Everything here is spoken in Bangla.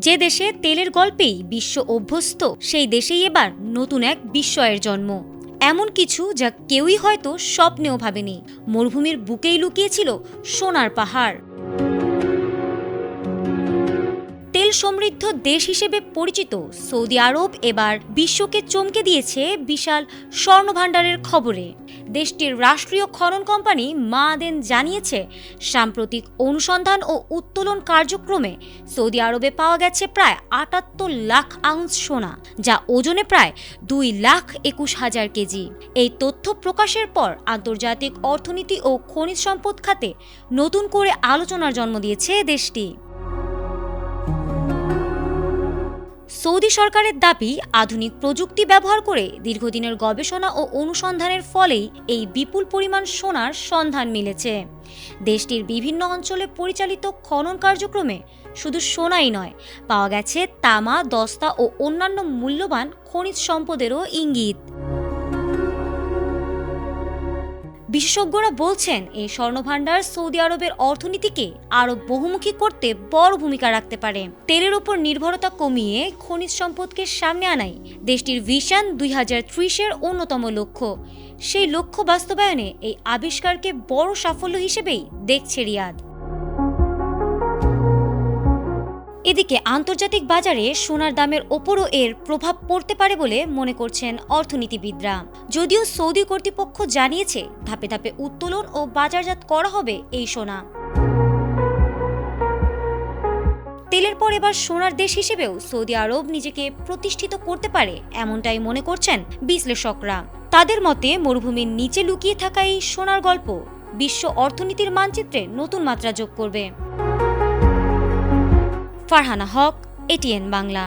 যে দেশে তেলের গল্পেই বিশ্ব অভ্যস্ত, সেই দেশেই এবার নতুন এক বিস্ময়ের জন্ম। এমন কিছু যা কেউই হয়তো স্বপ্নেও ভাবেনি। মরুভূমির বুকেই লুকিয়েছিল সোনার পাহাড়। তেল সমৃদ্ধ দেশ হিসেবে পরিচিত সৌদি আরব এবার বিশ্বকে চমকে দিয়েছে বিশাল স্বর্ণভাণ্ডারের খবরে। দেশটির রাষ্ট্রীয় খনন কোম্পানি মাআদেন জানিয়েছে, সাম্প্রতিক অনুসন্ধান ও উত্তোলন কার্যক্রমে সৌদি আরবে পাওয়া গেছে প্রায় ৭৮ লাখ আউন্স সোনা, যা ওজনে প্রায় ২,২১,০০০ কেজি। এই তথ্য প্রকাশের পর আন্তর্জাতিক অর্থনীতি ও খনিজ সম্পদ খাতে নতুন করে আলোচনার জন্ম দিয়েছে দেশটি। সৌদি সরকারের দাবি, আধুনিক প্রযুক্তি ব্যবহার করে দীর্ঘদিনের গবেষণা ও অনুসন্ধানের ফলেই এই বিপুল পরিমাণ সোনার সন্ধান মিলেছে। দেশটির বিভিন্ন অঞ্চলে পরিচালিত খনন কার্যক্রমে শুধু সোনাই নয়, পাওয়া গেছে তামা, দস্তা ও অন্যান্য মূল্যবান খনিজ সম্পদেরও ইঙ্গিত। বিশেষজ্ঞরা বলছেন, এই স্বর্ণভাণ্ডার সৌদি আরবের অর্থনীতিকে আরো বহুমুখী করতে বড় ভূমিকা রাখতে পারে। তেলের উপর নির্ভরতা কমিয়ে খনিজ সম্পদকে সামনে আনাই দেশটির ভিশন 2030-এর অন্যতম লক্ষ্য। সেই লক্ষ্য বাস্তবায়নে এই আবিষ্কারকে বড় সাফল্য হিসেবেই দেখছে রিয়াদ। এদিকে আন্তর্জাতিক বাজারে সোনার দামের ওপরও এর প্রভাব পড়তে পারে বলে মনে করছেন অর্থনীতিবিদরা। যদিও সৌদি কর্তৃপক্ষ জানিয়েছে, ধাপে ধাপে উত্তোলন ও বাজারজাত করা হবে এই সোনা। তেলের পর এবার সোনার দেশ হিসেবেও সৌদি আরব নিজেকে প্রতিষ্ঠিত করতে পারে, এমনটাই মনে করছেন বিশ্লেষকরা। তাদের মতে, মরুভূমির নিচে লুকিয়ে থাকা এই সোনার গল্প বিশ্ব অর্থনীতির মানচিত্রে নতুন মাত্রা যোগ করবে। ফারহানা হক, এটিএন বাংলা।